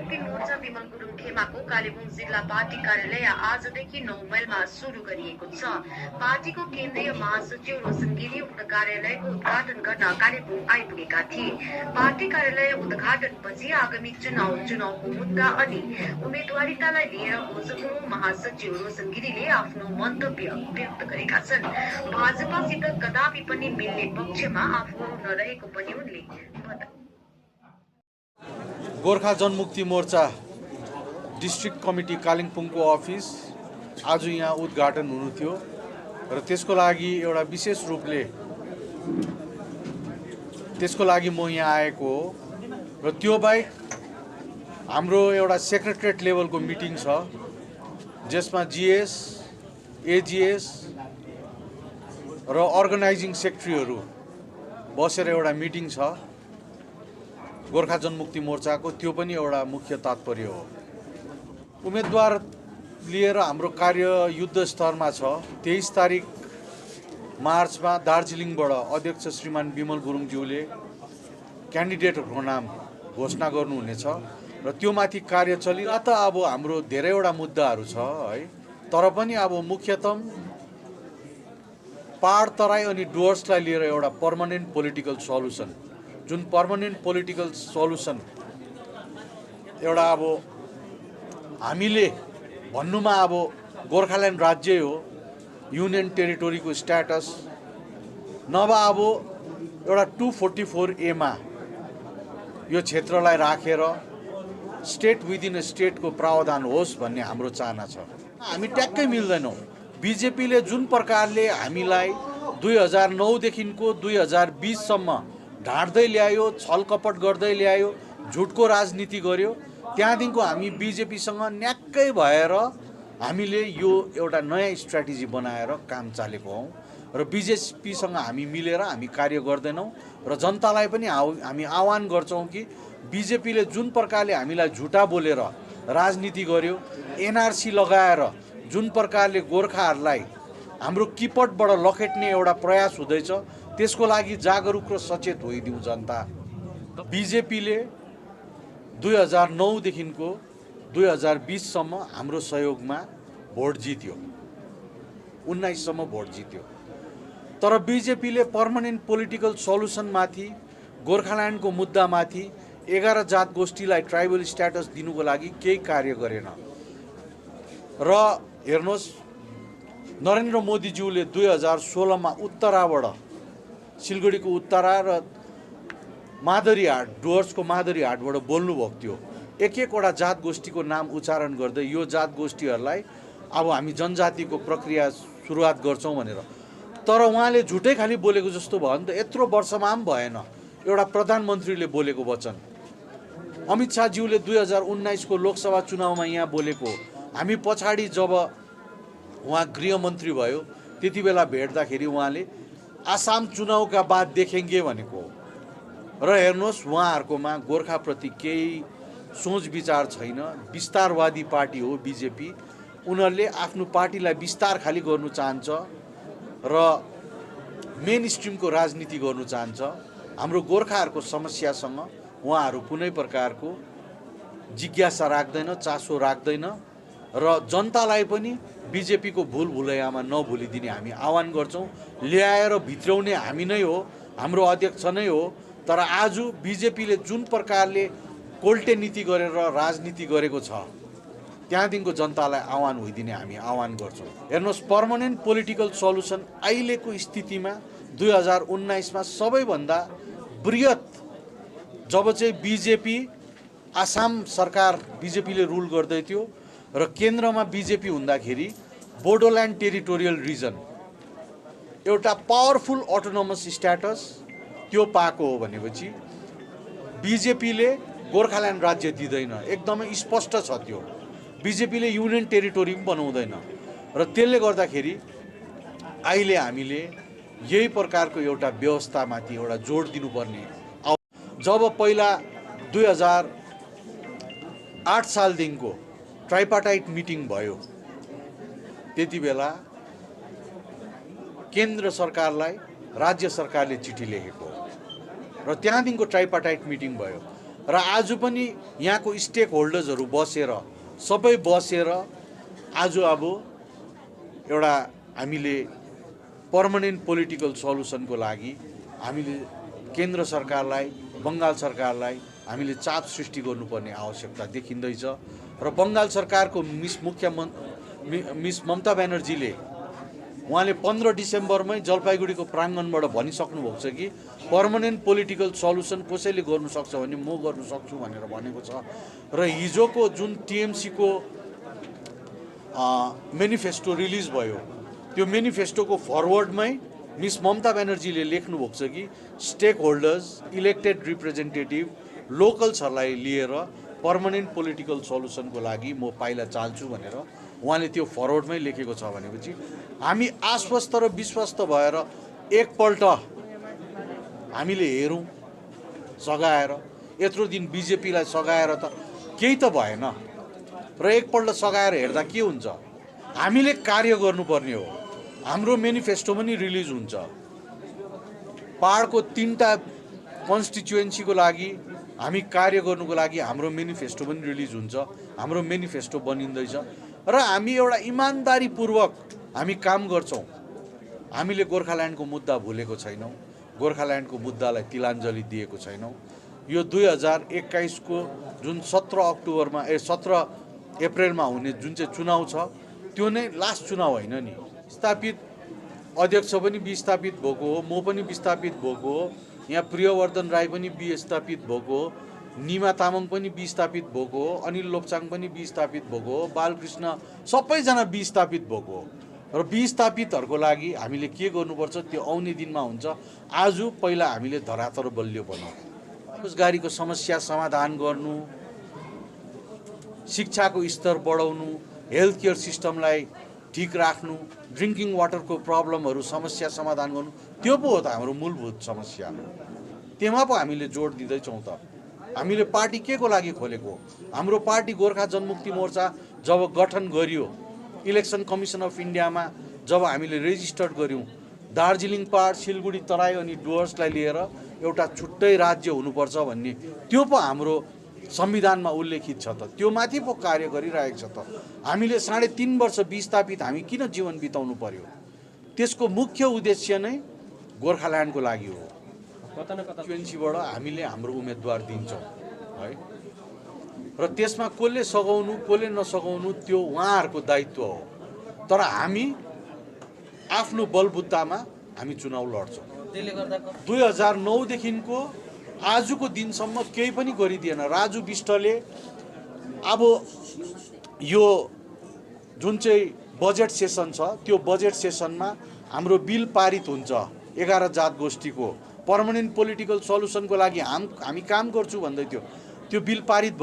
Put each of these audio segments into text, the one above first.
मुक्ति मोर्चा विमल गुरुङ खेमाको कालेबुङ जिल्ला पार्टी कार्यालय आजदेखि 9 माइलमा सुरु गरिएको छ। पार्टीको केन्द्रीय महासचिव रोशन गिरी उक्त कार्यालयको उद्घाटन गर्न कालेबुङ आइपुगेका थिए। पार्टी कार्यालय उद्घाटनपछि आगामी चुनावको मुद्दा अनि उम्मेदवारितालाई लिएर भूतपूर्व महासचिव रोशन गिरीले आफ्नो मन्तव्य व्यक्त गरेका छन्। भाजपासित कदापि पनि मिल्ने पक्षमा आफूहरू नरहेको पनि उनले बताए। गोर्खा जनमुक्ति मोर्चा डिस्ट्रिक्ट कमिटी कालिम्पोङको अफिस आज यहाँ उद्घाटन हुनु थियो र त्यसको लागि म यहाँ आएको हो र त्यो बाहेक हाम्रो एउटा सेक्रेटरिएट लेभलको मिटिङ छ जसमा जीएस एजीएस र अर्गनाइजिङ सेक्रेटरीहरू बसेर एउटा मिटिङ छ गोर्खा जनमुक्ति मोर्चाको। त्यो पनि एउटा मुख्य तात्पर्य हो। उम्मेदवार लिएर हाम्रो कार्य युद्ध स्तरमा छ। 23 तारिक मार्चमा दार्जिलिङबाट अध्यक्ष श्रीमान विमल गुरुङज्यूले क्यान्डिडेटहरूको नाम घोषणा गर्नुहुनेछ र त्यो माथि कार्य चलिरह त अब हाम्रो धेरैवटा मुद्दाहरू छ है, तर पनि अब मुख्यतम पहाड तराई अनि डुवर्सलाई लिएर एउटा पर्मानेन्ट पोलिटिकल सल्युसन, जुन पर्मानेन्ट पोलिटिकल सल्युसन एउटा अब हामीले भन्नुमा अब गोर्खाल्यान्ड राज्य हो, युनियन टेरिटोरीको स्ट्याटस नभए अब एउटा 244A मा यो क्षेत्रलाई राखेर स्टेट विदिन स्टेटको प्रावधान होस् भन्ने हाम्रो चाहना छ। हामी ट्याक्कै मिल्दैनौँ। बिजेपीले जुन प्रकारले हामीलाई 2009 देखिको 2020 सम्म ढाँट्दै ल्यायो, छलकपट गर्दै ल्यायो, झुटको राजनीति गर्यो, त्यहाँदेखिको हामी बिजेपीसँग न्याक्कै भएर हामीले यो एउटा नयाँ स्ट्र्याटेजी बनाएर काम चालेको हौँ र बिजेपीसँग हामी मिलेर हामी कार्य गर्दैनौँ र जनतालाई पनि हामी आह्वान गर्छौँ कि बिजेपीले जुन प्रकारले हामीलाई झुटा बोलेर राजनीति गर्यो, एनआरसी लगाएर जुन प्रकारले गोर्खाहरूलाई हाम्रो किपटबाट लखेट्ने एउटा प्रयास हुँदैछ, त्यसको लागि जागरुक र सचेत होइदिउँ जनता। बिजेपीले 2009 देखिको 2020 सम्म हाम्रो सहयोगमा भोट जित्यो, 19 सम्म भोट जित्यो, तर बिजेपीले पर्मानेन्ट पोलिटिकल सल्युसनमाथि, गोर्खाल्यान्डको मुद्दामाथि 11 जात गोष्ठीलाई ट्राइबल स्ट्याटस दिनुको लागि केही कार्य गरेन। र हेर्नुहोस्, नरेन्द्र मोदीज्यूले 2016 मा उत्तराबाट, सिलगढीको उत्तरा र मादरी हाट, डुवर्सको मादरी हाटबाट बोल्नुभएको थियो। एक-एकवटा जात गोष्ठीको नाम उच्चारण गर्दै यो जात गोष्ठीहरूलाई अब हामी जनजातिको प्रक्रिया सुरुवात गर्छौँ भनेर, तर उहाँले झुटै खाली बोलेको जस्तो भयो नि त। यत्रो वर्षमा पनि भएन एउटा प्रधानमन्त्रीले बोलेको वचन। अमित शाहज्यूले 2019 को लोकसभा चुनावमा यहाँ बोलेको, हामी पछाडि जब उहाँ गृहमन्त्री भयो त्यति बेला भेट्दाखेरि उहाँले आसाम चुनावका बाद देखेंगे भनेको र हेर्नुहोस् उहाँहरुकोमा गोर्खाप्रति केही सोच विचार छैन। विस्तारवादी पार्टी हो बिजेपी। उनीहरूले आफ्नो पार्टीलाई विस्तार खाली गर्नु चाहन्छ र मेन स्ट्रिमको राजनीति गर्नु चाहन्छ। हाम्रो गोर्खाहरुको समस्यासँग उहाँहरु कुनै प्रकारको जिज्ञासा राख्दैन, चासो राख्दैन र जनतालाई पनि बिजेपीको भूल भुलैयामा नभुलिदिने हामी आह्वान गर्छौं। ल्याएर भित्राउने हामी नै हो, हाम्रो अध्यक्ष नै हो, तर आज बिजेपीले जुन प्रकारले कोल्टे नीति गरेर राजनीति गरेको छ त्यहाँदेखिको जनतालाई आह्वान होइदिने हामी आह्वान गर्छौं। हेर्नुहोस्, पर्मानेन्ट पोलिटिकल सल्युसन अहिलेको स्थितिमा 2019 मा सबैभन्दा बृहत, जब चाहिँ बिजेपी आसाम सरकार बिजेपीले रुल गर्दै थियो र केन्द्रमा बिजेपी हुँदाखेरि बोडोल्यान्ड टेरिटोरियल रिजन एउटा पावरफुल अटोनोमस स्ट्याटस त्यो पाएको हो भनेपछि बिजेपीले गोर्खाल्यान्ड राज्य दिँदैन, एकदमै स्पष्ट छ त्यो। बिजेपीले युनियन टेरिटोरी पनि बनाउँदैन र त्यसले गर्दाखेरि अहिले हामीले यही प्रकारको एउटा व्यवस्थामाथि एउटा जोड दिनुपर्ने। जब पहिला 2008 सालदेखिको ट्राइपार्टाइट मिटिङ भयो त्यति बेला केन्द्र सरकारलाई राज्य सरकारले चिठी लेखेको र त्यहाँदेखिको ट्राइपार्टाइट मिटिङ भयो। र आज पनि यहाँको स्टेक होल्डर्सहरू बसेर सबै बसेर आज अब एउटा हामीले पर्मानेन्ट पोलिटिकल सल्युसनको लागि हामीले केन्द्र सरकारलाई बङ्गाल सरकारलाई हामीले चाप सृष्टि गर्नुपर्ने आवश्यकता देखिँदैछ र बङ्गाल सरकारको मिस ममता ब्यानर्जीले उहाँले 15 डिसेम्बरमै जलपाइगुडीको प्राङ्गणबाट भनिसक्नु भएको छ कि पर्मानेन्ट पोलिटिकल सल्युसन कसैले गर्नु सक्छ भने म गर्नु सक्छु भनेर भनेको छ र हिजोको जुन टिएमसीको मेनिफेस्टो रिलिज भयो त्यो मेनिफेस्टोको फरवर्डमै मिस ममता ब्यानर्जीले लेख्नु भएको छ कि स्टेक होल्डर्स इलेक्टेड रिप्रेजेन्टेटिभ लोकल्सहरूलाई लिएर पर्मानेन्ट पोलिटिकल सल्युसनको लागि म पाइला चाल्छु भनेर उहाँले त्यो फरवर्डमै लेखेको छ भनेपछि हामी आश्वस्त र विश्वस्त भएर एकपल्ट हामीले हेरौँ सघाएर यत्रो दिन बिजेपीलाई सघाएर त केही त भएन र एकपल्ट सघाएर हेर्दा के हुन्छ हामीले कार्य गर्नुपर्ने हो हाम्रो मेनिफेस्टो पनि रिलिज हुन्छ पहाडको 3टा कन्स्टिट्युएन्सीको लागि हामी कार्य गर्नुको लागि हाम्रो मेनिफेस्टो पनि रिलिज हुन्छ हाम्रो मेनिफेस्टो बनिँदैछ र हामी एउटा इमानदारीपूर्वक हामी काम गर्छौँ हामीले गोर्खाल्यान्डको मुद्दा भुलेको छैनौँ गोर्खाल्यान्डको मुद्दालाई तिलाञ्जली दिएको छैनौँ यो 2021 को जुन 17 अप्रिलमा हुने जुन चाहिँ चुनाव छ त्यो नै लास्ट चुनाव होइन नि स्थापित अध्यक्ष पनि विस्थापित भएको हो म पनि विस्थापित भएको हो यहाँ प्रियवर्धन राई पनि विस्थापित भएको हो निमा तामाङ पनि विस्थापित भएको हो अनिल लोप्चाङ पनि विस्थापित भएको हो बालकृष्ण सबैजना विस्थापित भएको हो र विस्थापितहरूको लागि हामीले के गर्नुपर्छ त्यो आउने दिनमा हुन्छ आज पहिला हामीले धरातल बलियो बनाऊ रोजगारीको समस्या समाधान गर्नु शिक्षाको स्तर बढाउनु हेल्थ केयर सिस्टमलाई ठीक राख्नु ड्रिङ्किङ वाटरको प्रब्लमहरू समस्या समाधान गर्नु त्यो पो हो त हाम्रो मूलभूत समस्या त्यसमा पो हामीले जोड दिँदैछौँ त हामीले पार्टी के को लागि खोलेको हाम्रो पार्टी गोर्खा जनमुक्ति मोर्चा जब गठन गरियो इलेक्सन कमिसन अफ इन्डियामा जब हामीले रेजिस्टर्ड गर्यौँ दार्जिलिङ पहाड सिलगढी तराई अनि डुवर्सलाई लिएर एउटा छुट्टै राज्य हुनुपर्छ भन्ने त्यो पो हाम्रो संविधानमा उल्लेखित छ त त्यो माथि पो कार्य गरिरहेको छ त हामीले 3.5 वर्ष विस्थापित हामी किन जीवन बिताउनु पर्यो त्यसको मुख्य उद्देश्य नै गोर्खाल्यान्डको लागि हो कन्स्टिट्युएन्सीबाट हामीले हाम्रो उम्मेदवार दिन्छौँ है र त्यसमा कसले सघाउनु कसले नसघाउनु त्यो उहाँहरूको दायित्व हो तर हामी आफ्नो बलबुत्तामा हामी चुनाव लड्छौँ 2009 देखिको आजको दिनसम्म केही पनि गरिदिएन राजु विष्टले अब यो जुन चाहिँ बजेट सेसन छ त्यो बजेट सेसनमा हाम्रो बिल पारित हुन्छ 11 जात गोष्ठीको पर्मानेन्ट पोलिटिकल सल्युसनको लागि हामी काम गर्छु भन्दै थियो त्यो बिल पारित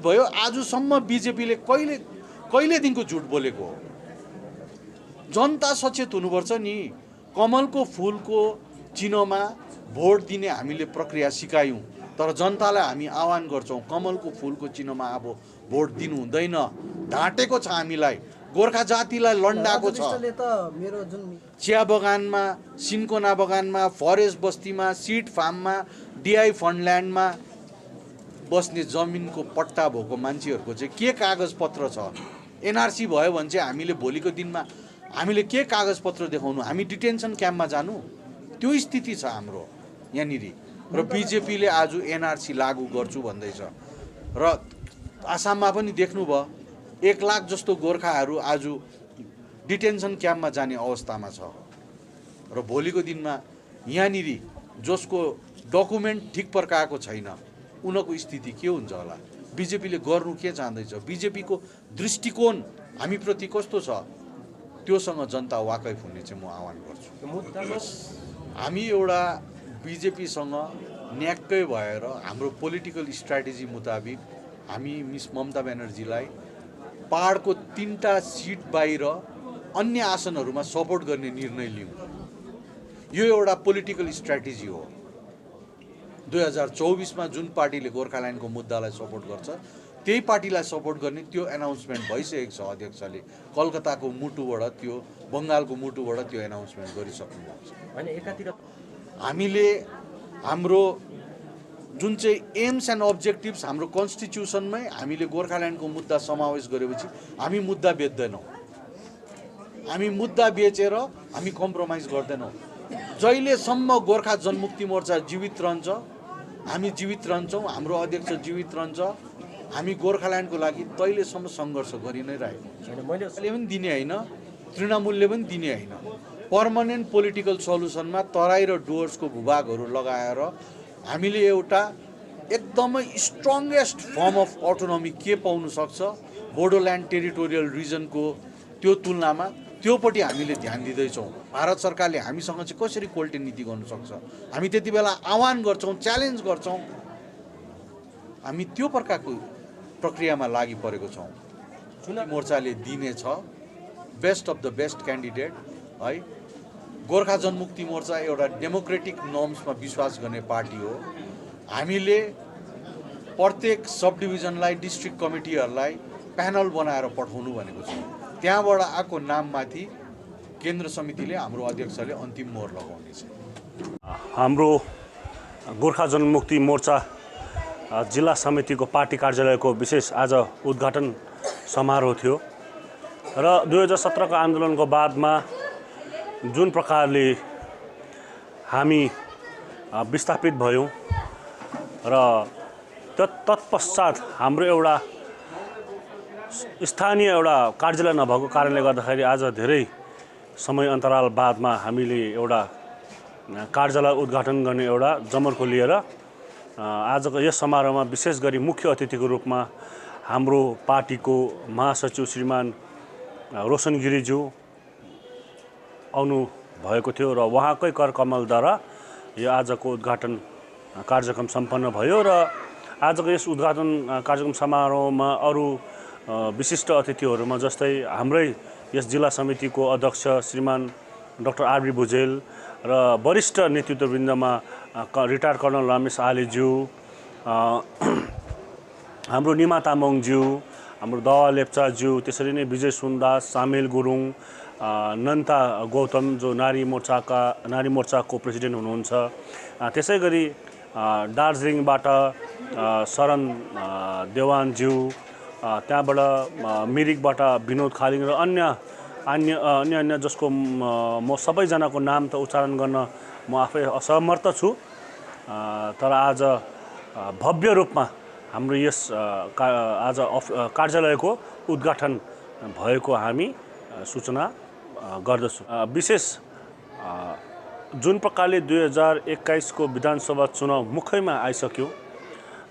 भयो आजसम्म बिजेपीले कहिलेदेखिको झुट बोलेको हो जनता सचेत हुनुपर्छ नि कमलको फुलको चिनोमा भोट दिने हामीले प्रक्रिया सिकायौँ तर जनतालाई हामी आह्वान गर्छौँ कमलको फुलको चिनोमा अब भोट दिनु हुँदैन ढाँटेको छ हामीलाई गोर्खा जातिलाई लन्डाको छ चिया बगानमा सिन्कोना बगानमा फरेस्ट बस्तीमा सिड फार्ममा डिआई फन्डल्यान्डमा बस्ने जमिनको पट्टा भएको मान्छेहरूको चाहिँ के कागजपत्र छ एनआरसी भयो भने चाहिँ हामीले भोलिको दिनमा हामीले के कागजपत्र देखाउनु हामी डिटेन्सन क्याम्पमा जानु त्यो स्थिति छ हाम्रो यहाँनिर र बिजेपीले आज एनआरसी लागू गर्छु भन्दैछ र आसाममा पनि देख्नुभयो 1 लाख जस्तो गोर्खाहरू आज डिटेन्सन क्याम्पमा जाने अवस्थामा छ र भोलिको दिनमा यहाँनिर जसको डकुमेन्ट ठिक प्रकारको छैन उनको स्थिति के हुन्छ होला बिजेपीले गर्नु के चाहँदैछ बिजेपीको दृष्टिकोण हामीप्रति कस्तो छ त्योसँग जनता वाकैफ हुने चाहिँ म आह्वान गर्छु हामी एउटा बिजेपीसँग न्याक्कै भएर हाम्रो पोलिटिकल स्ट्र्याटेजी मुताबिक हामी मिस ममता ब्यानर्जीलाई पहाडको 3टा सिट बाहिर अन्य आसनहरूमा सपोर्ट गर्ने निर्णय लियौँ यो एउटा पोलिटिकल स्ट्र्याटेजी हो 2024 मा जुन पार्टीले गोर्खाल्यान्डको मुद्दालाई सपोर्ट गर्छ त्यही पार्टीलाई सपोर्ट गर्ने त्यो एनाउन्समेन्ट भइसकेको छ अध्यक्षले कलकत्ताको मुटुबाट त्यो बङ्गालको मुटुबाट त्यो एनाउन्समेन्ट गरिसक्नु भएको छ हैन एकातिर हामीले हाम्रो जुन चाहिँ एम्स एन्ड अब्जेक्टिभ्स हाम्रो कन्स्टिट्युसनमै हामीले गोर्खाल्यान्डको मुद्दा समावेश गरेपछि हामी मुद्दा बेच्दैनौँ, हामी मुद्दा बेचेर हामी कम्प्रोमाइज गर्दैनौँ। जहिलेसम्म गोर्खा जनमुक्ति मोर्चा जीवित रहन्छ, हामी जीवित रहन्छौँ, हाम्रो अध्यक्ष जीवित रहन्छ, हामी गोर्खाल्यान्डको लागि तहिलेसम्म सङ्घर्ष गरि नै रहेको। मैले पनि दिने होइन, तृणमूलले पनि दिने होइन। पर्मानेन्ट पोलिटिकल सल्युसनमा तराई र डुवर्सको भूभागहरू लगाएर हामीले एउटा एकदमै स्ट्रङ्गेस्ट फर्म अफ अटोनोमी के पाउन सक्छ बोडोल्यान्ड टेरिटोरियल रिजनको त्यो तुलनामा त्योपट्टि हामीले ध्यान दिँदैछौँ। भारत सरकारले हामीसँग चाहिँ कसरी कोल्टे नीति गर्नु सक्छ, हामी त्यति बेला आह्वान गर्छौँ, च्यालेन्ज गर्छौँ। हामी त्यो प्रकारको प्रक्रियामा लागि परेको छौँ। चुनाव मोर्चाले दिनेछ best of the best candidate है। गोर्खा जनमुक्ति मोर्चा एउटा डेमोक्रेटिक नर्म्समा विश्वास गर्ने पार्टी हो। हामीले प्रत्येक सब डिभिजनलाई डिस्ट्रिक्ट कमिटीहरूलाई प्यानल बनाएर पठाउनु भनेको छ। त्यहाँबाट आएको नाममाथि केन्द्र समितिले हाम्रो अध्यक्षले अन्तिम मोहर लगाउनेछ। हाम्रो गोर्खा जनमुक्ति मोर्चा जिल्ला समितिको पार्टी कार्यालयको विशेष आज उद्घाटन समारोह थियो र 2017 को आन्दोलनको बादमा जुन प्रकारले हामी विस्थापित भयौँ र तत्पश्चात हाम्रो एउटा स्थानीय एउटा कार्यालय नभएको कारणले गर्दाखेरि आज धेरै समय अन्तराल बादमा हामीले एउटा कार्यालय उद्घाटन गर्ने एउटा जमर्को लिएर आजको यस समारोहमा विशेष गरी मुख्य अतिथिको रूपमा हाम्रो पार्टीको महासचिव श्रीमान रोशन गिरीज्यू आउनु भएको थियो र उहाँकै करकमलद्वारा यो आजको उद्घाटन कार्यक्रम सम्पन्न भयो र आजको यस उद्घाटन कार्यक्रम समारोहमा अरू विशिष्ट अतिथिहरूमा जस्तै हाम्रै यस जिल्ला समितिको अध्यक्ष श्रीमान डाक्टर आरबी भुजेल र वरिष्ठ नेतृत्ववृन्दमा रिटायर कर्नल रमेश आलेज्यू, हाम्रो निमा तामाङज्यू, हाम्रो दवा लेप्चाज्यू, त्यसरी नै विजय सुन्दास, सामेल गुरुङ, नन्ता गौतम जो नारी मोर्चाको प्रेसिडेन्ट हुनुहुन्छ, त्यसै गरी दार्जिलिङबाट शरण देवानज्यू, त्यहाँबाट मिरिकबाट विनोद खालिङ र अन्य जसको म सबैजनाको नाम त उच्चारण गर्न म आफै असमर्थ छु, तर आज भव्य रूपमा हाम्रो यस आज कार्यालयको उद्घाटन भएको हामी सूचना गर्दछु। विशेष जुन प्रकारले 2021 को विधानसभा चुनाव मुखैमा आइसक्यो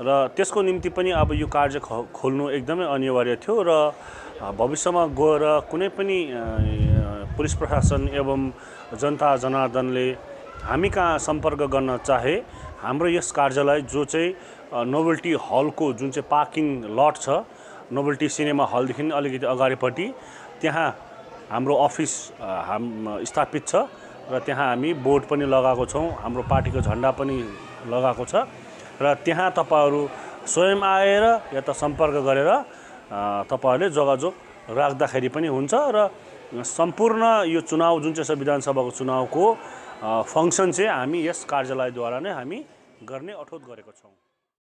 र त्यसको निम्ति पनि अब यो कार्य खोल्नु एकदमै अनिवार्य थियो र भविष्यमा गएर कुनै पनि पुलिस प्रशासन एवं जनता जनार्दनले हामी कहाँ सम्पर्क गर्न चाहे हाम्रो यस कार्यालय जो चाहिँ नोभेल्टी हलको जुन चाहिँ पार्किङ लट छ, नोभेल्टी सिनेमा हलदेखि अलिकति अगाडिपट्टि त्यहाँ हाम्रो अफिस स्थापित छ र त्यहाँ हामी बोर्ड पनि लगाएको छौँ, हाम्रो पार्टीको झन्डा पनि लगाएको छ र त्यहाँ तपाईहरु स्वयं आएर या त सम्पर्क गरेर तपाईहरुले जोगाजोग राख्दाखेरि पनि हुन्छ र सम्पूर्ण यो चुनाव जुन चाहिँ विधानसभाको चुनावको फंक्सन चाहिँ हामी यस कार्यालयद्वारा नै हामी गर्ने अठोट गरेको छौँ।